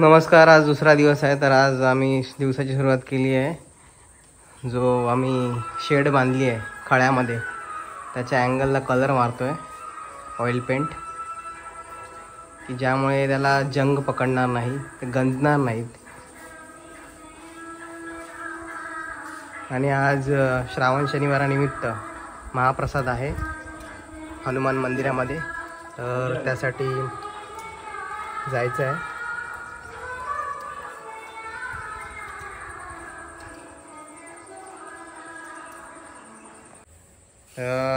नमस्कार. आज दुसरा दिवस आहे, तर आज आम्ही दिवसाची सुरुवात केली आहे. जो आम्ही शेड बांधली आहे खळ्यामध्ये, त्याच्या अँगलला कलर मारतो आहे, ऑइल पेंट, की ज्यामुळे त्याला जंग पकडणार नाही, ते गंजणार नाहीत. आणि आज श्रावण शनिवारानिमित्त महाप्रसाद आहे हनुमान मंदिरामध्ये, तर त्यासाठी जायचं आहे.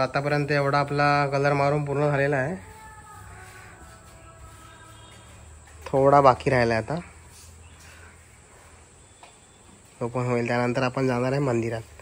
आतापर्यंत एवढा आपला कलर मारून पूर्ण झालेला आहे, थोडा बाकी राहिला आहे. आता तो पण होईल, त्यानंतर आपण जाणार आहे मंदिरात.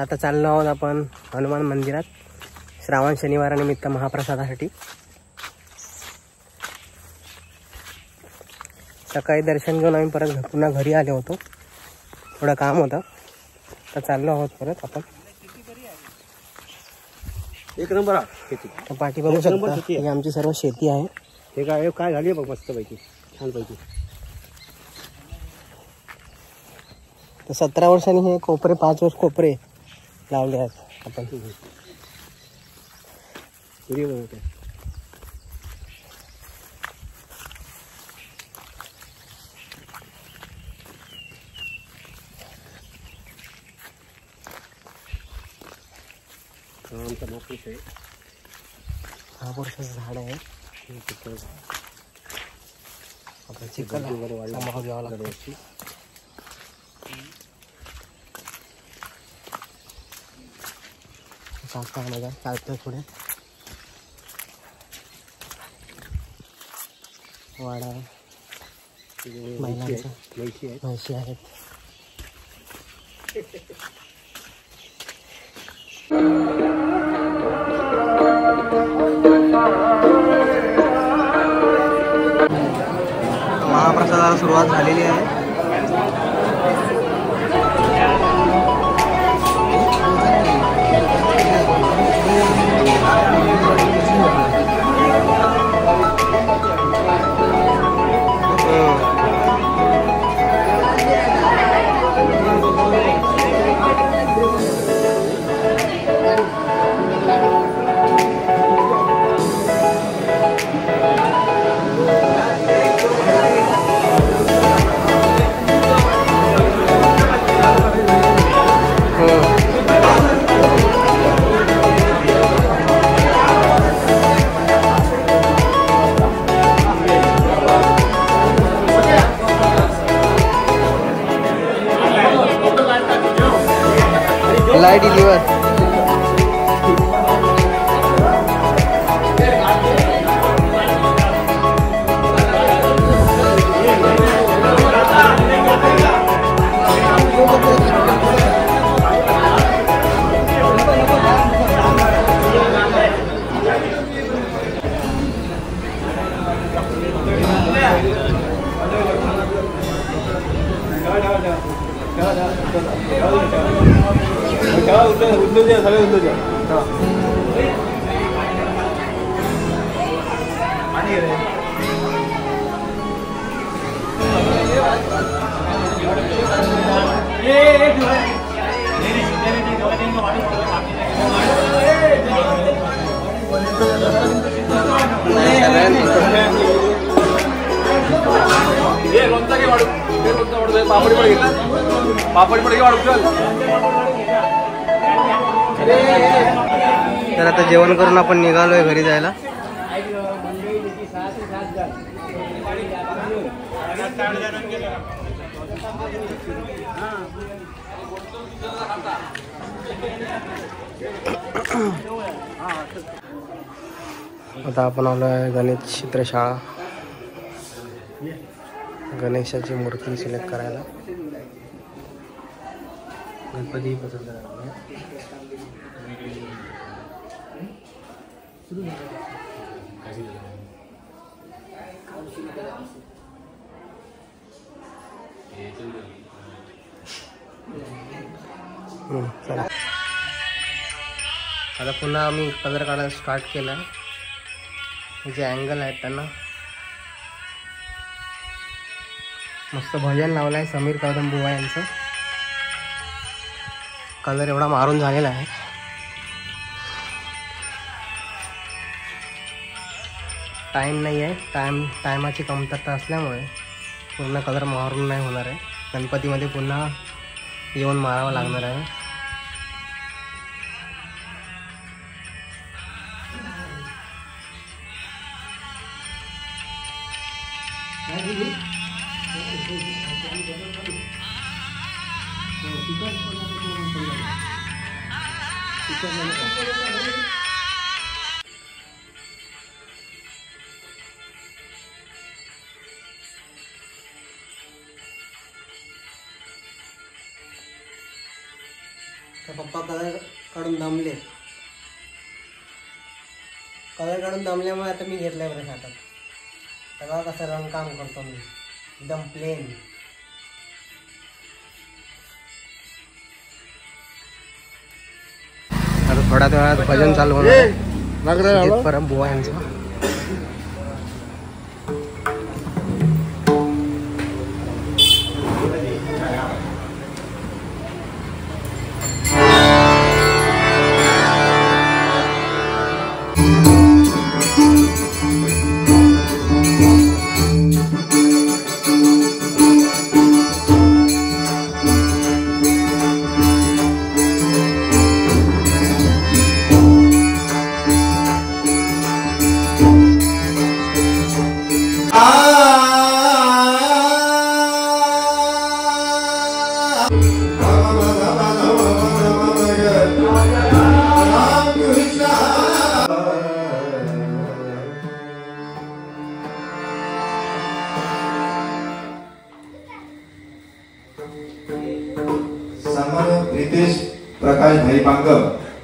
आता चाललो आहोत आपण हनुमान मंदिरात श्रावण शनिवारानिमित्त महाप्रसादासाठी. सकाळी दर्शन घेऊन आम्ही परत पुन्हा घरी आलो होतो, थोडं काम होतं, तर चाललो आहोत परत आपण. एक नंबर पाठी बघू शकता, ही आमची सर्व शेती आहे. हे काय काय झाली बघ, मस्त पैकी छान पैकी. तर 17 वर्षांनी हे कोपरे, 5 वर्ष कोपरे लावले आहेत आपण. महापुरुषाचं झाड आहे. आपण चिखल सांभाळून घ्यावं लागतं. काका चालतोय पुढे. वाडा महिलांच्या म्हशी आहेत. महाप्रसादाला सुरुवात झालेली आहे. मलाई डिलिव्हर. तर आता जेवण करून आपण निघालोय घरी जायला. आता आपण आलोय गणेश चित्रशाळा. गणेशाची मूर्ती सिलेक्ट करायला. गणपती पसंत करायला. चला आता पुन्हा आम्ही कलर काढायला स्टार्ट केला. जे अँगल आहेत त्यांना मस्त भजन लावलं आहे समीर कदम बुवा यांचं. कलर एवढा मारून झालेला आहे. टाईम नाही आहे. टायमाची कमतरता असल्यामुळे पूर्ण कलर मारून नाही होणार आहे. गणपतीमध्ये पुन्हा येऊन मारावं लागणार आहे. पप्पा कलर काढून दमले. कलर काढून दमल्यामुळे आता मी घेतलाय बरं हातात. तेव्हा कसं रंगकाम करतो मी एकदम प्लेन. आता थोड्या वेळात भजन चालू होणार परम बुवा यांचं. रितेश प्रकाश भाई पांगम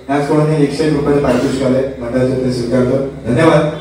याचकडून 101 रुपयाचे पारितोषिक आले. मंडळाचे ते स्वीकारतो. धन्यवाद.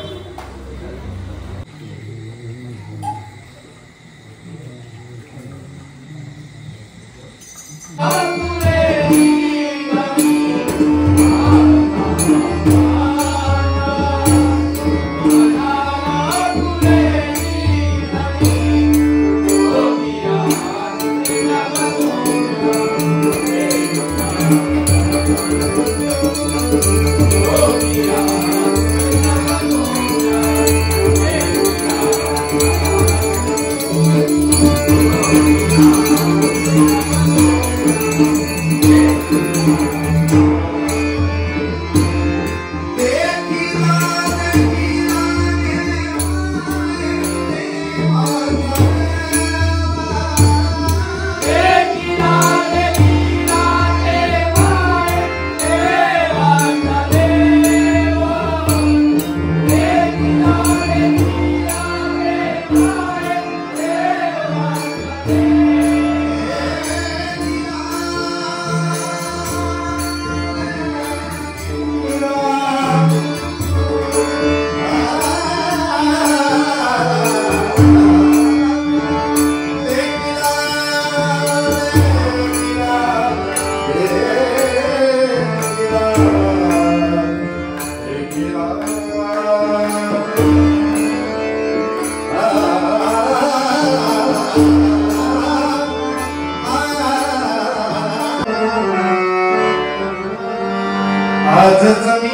आजच मी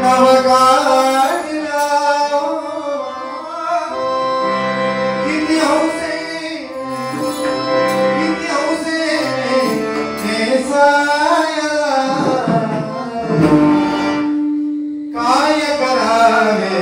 नव काढला किती हौसे नेसाया काय करावे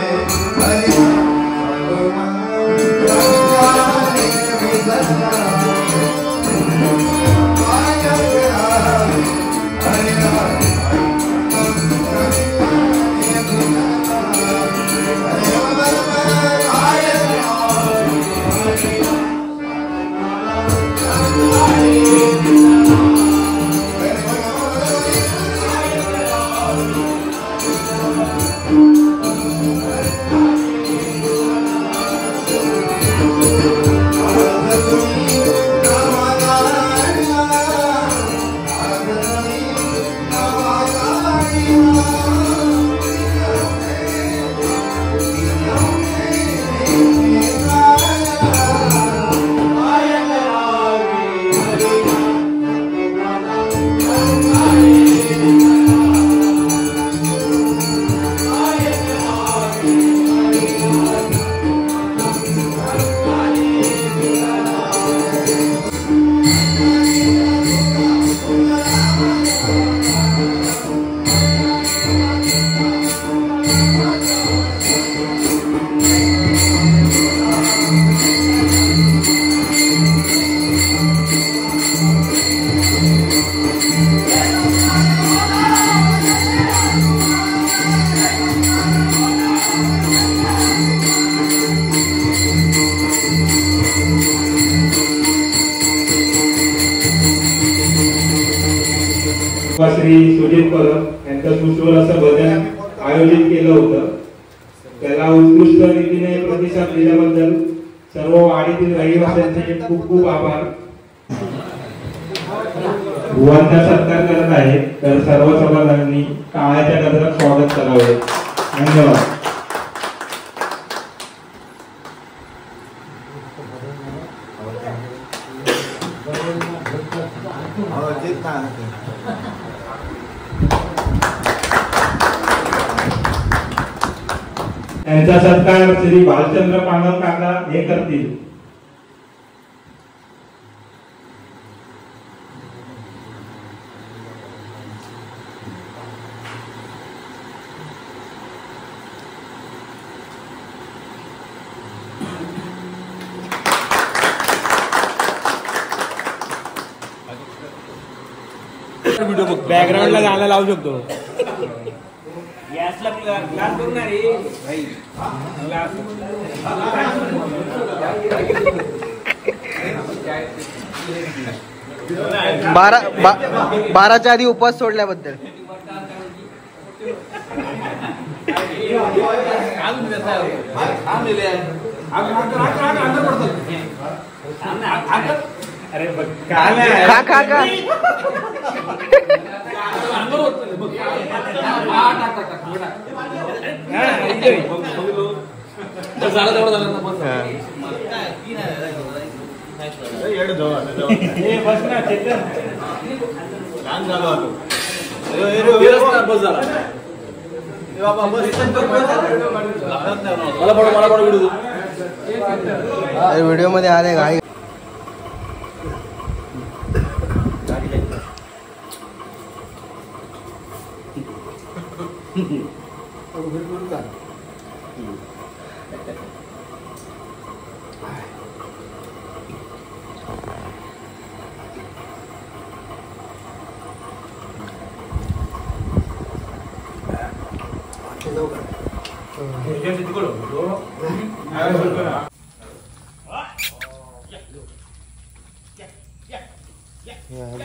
श्री सुजित परब यांचं सुश्रुत असं भजन आयोजित केलं होतं. त्याला उत्कृष्ट रीतीने प्रतिसाद दिल्याबद्दल सर्व वाडीतील रहिवाशांचे खूप खूप आभार. भुवनचा सत्कार करत आहे तर सर्व सभासदांनी टाळ्याच्या गजरात स्वागत करावे. धन्यवाद. त्यांचा सत्कार श्री भालचंद्र पानव काका हे करतील. बॅकग्राऊंडला गाणं लावू शकतो. बाराच्या आधी उपवास सोडल्याबद्दल खा खा खा व्हिडिओ मध्ये आले गाडी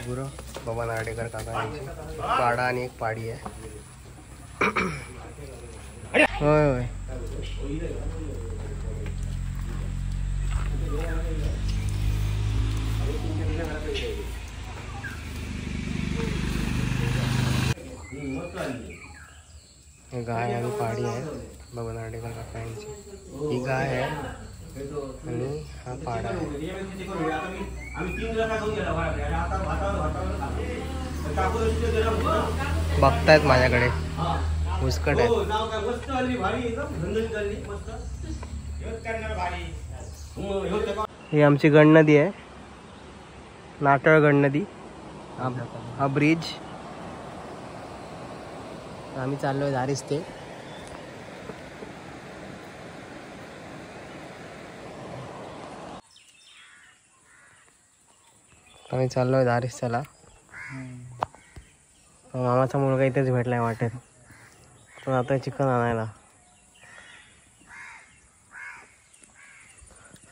गुरु बाबा नाडेकर काकांची पाडा आणि एक पाडी आहे. होय होय गाय आणि पाडी आहे बाबा नाडेकर काकांची. ही गाय आहे आणि हा पाडा आहे. आम्ही 3 दिवस बघतायत माझ्याकडे, हुसकट आहेत. ही आमची गणनदी आहे, नाटळ गणनदी. हा ब्रिज. आम्ही चाललोय दारिस्ते. आम्ही चाललोय दारिस्त्याला. मामाचा मुलगा इथेच भेटलाय वाटेत, तो आता चिकन आणायला.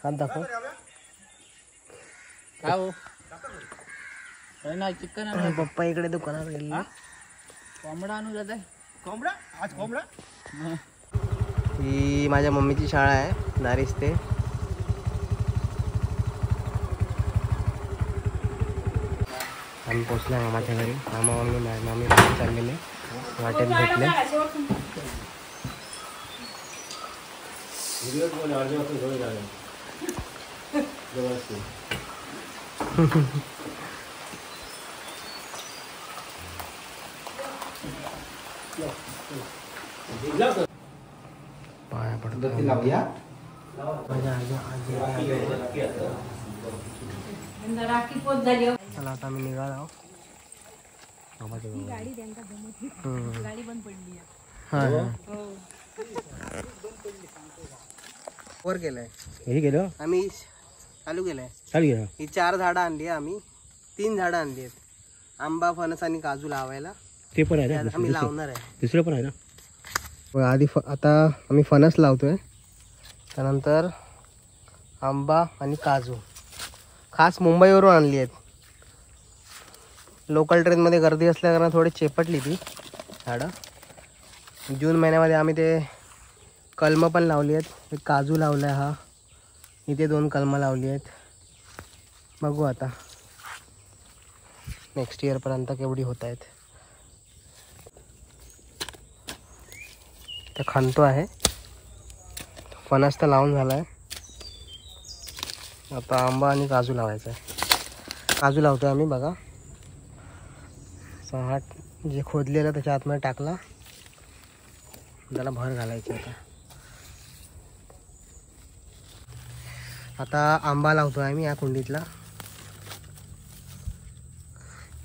हात दाखव. चिकन पप्पा इकडे दुकानात गेले. कोंबडा आणू जात आहे. कोंबडा आज कोंबडा. ही माझ्या मम्मीची शाळा आहे, दारिस्ते. आम्ही पोचलो मामाच्या घरी. मामा मामी चाललेले वाटेत भेटले. पाया पडतो. चला आता आम्ही निघालो. गाडी बंद पडली. वर गेलाय. हे गेलो आम्ही चालू केलंय. ही 4 झाडं आणली आहे आम्ही. 3 झाडं आणली आहेत. आंबा, फणस आणि काजू लावायला. ते पण आहे आम्ही लावणार आहे. दुसरं पण आहे ना. आधी आता आम्ही फणस लावतोय, त्यानंतर आंबा आणि काजू. खास मुंबईवरून आणली आहेत. लोकल ट्रेनमध्ये गर्दी असल्याकारणाने थोडी चेपटली ती झाडं. जून महिन्यामध्ये आम्ही ते कलमं पण लावली आहेत. एक काजू लावला आहे. हा इथे 2 कलमं लावली आहेत. बघू आता नेक्स्ट इयरपर्यंत केवढी होत आहेत. ते खणतो आहे. फणस तर लावून झाला आहे. आता आंबा आणि काजू लावायचा आहे. काजू लावतो आम्ही. बघा हा जे खोदलेलं त्याच्या आतमध्ये टाकला. त्याला भर घालायची. आता आंबा लावतो आहे मी या कुंडीतला.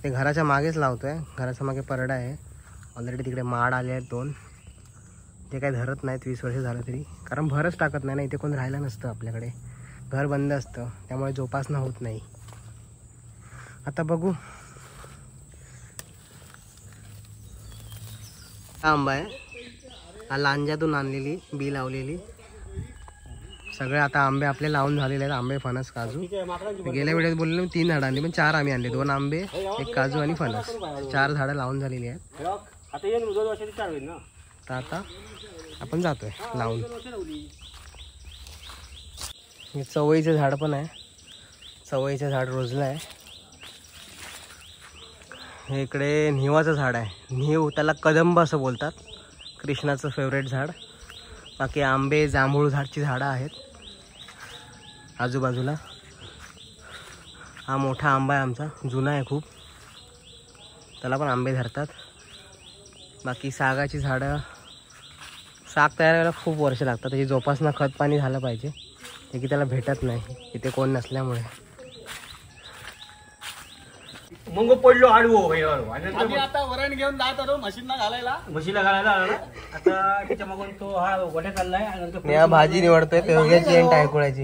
ते घराच्या मागेच लावतो आहे. घराच्या मागे परडा आहे. ऑलरेडी तिकडे माड आले आहेत 2. ते काही धरत नाहीत 20 वर्ष झालं तरी, कारण भरच टाकत नाही ना. इथे कोण राहिलं नसतं आपल्याकडे. घर बंद असतं, त्यामुळे जोपासना होत नाही. आता बघू. हा आंबा आहे. हा लांजातून आणलेली बी लावलेली. सगळे आता आंबे आपले लावून झालेले आहेत. आंबे, फणस, काजू. गेल्या वेळेस बोलले मी 3 झाडं आणली, पण 4 आम्ही आणले. 2 आंबे, 1 काजू आणि फणस. 4 झाडं लावून झालेली आहेत. तर आता आपण जातोय लावून. हे चवळीचं झाड पण आहे. चवळीचं झाड रोजलं आहे. हे इकडे निवाचं झाड आहे. निव, त्याला कदंब असं बोलतात. कृष्णाचं फेवरेट झाड. बाकी आंबे, जांभूळ झाडची झाडं आहेत आजूबाजूला. हा मोठा आंबा आहे आमचा, जुना आहे खूप. त्याला पण आंबे धरतात. बाकी सागाची झाडं. साग तयार करायला खूप वर्ष लागतात. त्याची जोपासना, खत पाणी झालं पाहिजे. हे की त्याला भेटत नाही इथे कोण नसल्यामुळे. मग पडलो आडवो आम्ही आता वरण घेऊन जात होतो म्हशीला घालायला आता त्याच्या मागून तो हा गोट्या चाललाय. या भाजी निवडतोय पेवग्याची आणि टायकुळाची.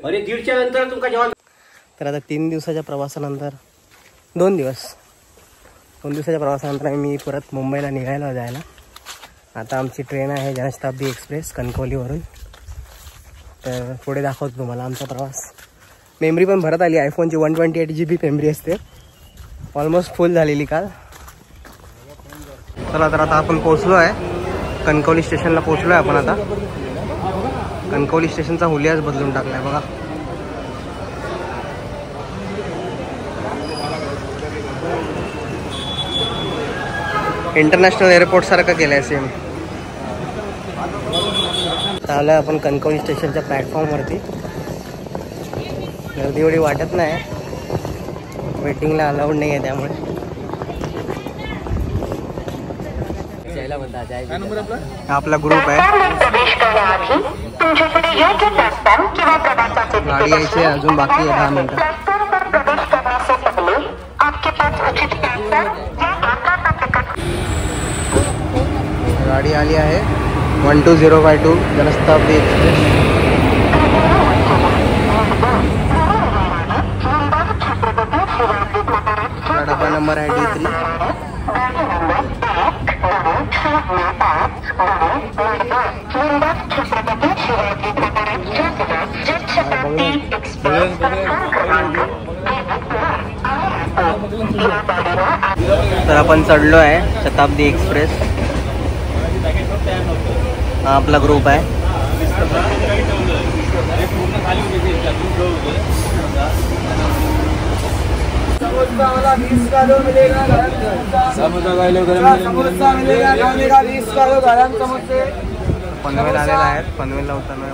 अरे 1:30च्या नंतर तुमका जेवण. तर आता 3 दिवसाच्या प्रवासानंतर 2 दिवसाच्या प्रवासानंतर आम्ही परत मुंबईला निघायला जायला. आता आमची ट्रेन आहे जनशताब्दी एक्सप्रेस कणकवलीवरून. तर पुढे दाखवतो तुम्हाला आमचा प्रवास. मेमरी पण भरत आली. आयफोनची 128 GB मेमरी असते. ऑलमोस्ट फुल झालेली काल. चला तर आता आपण पोचलो आहे कणकवली स्टेशनला. पोचलो आहे आपण आता. कणकवली स्टेशनचा हुलियाच बदलून टाकला आहे बघा. इंटरनॅशनल एअरपोर्ट सारखं केलं आहे सेम. आलो आपण कणकवली स्टेशनच्या प्लॅटफॉर्मवरती. गर्दी एवढी वाटत नाही, वेटिंगला अलाउड नाही आहे त्यामुळे. आपला ग्रुप आहे, गाडी यायची आहे अजून बाकी आहे 10 मिनिटं. गाडी आली आहे 12052 जनशताब्दी एक्सप्रेस. डबा नंबर आहे D3. तर आपण चढलो आहे शताब्दी एक्सप्रेस. हा आपला ग्रुप आहे. पनवेल आलेला आहेत, पनवेलला उतरणार.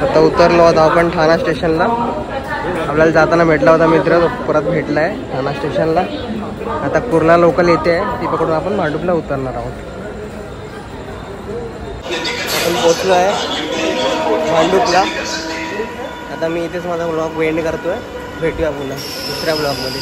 आता उतरलो होता आपण ठाणा स्टेशनला. आपल्याला जाताना भेटला होता मित्र, तो परत भेटला आहे ठाणा स्टेशनला. आता कुर्ला लोकल येते आहे, ती पकडून आपण भांडुपला उतरणार आहोत. आपण पोचलो आहे भांडुपला. आता मी इथेच माझा ब्लॉग एंड करतोय. भेटूया पुन्हा दुसऱ्या ब्लॉगमध्ये.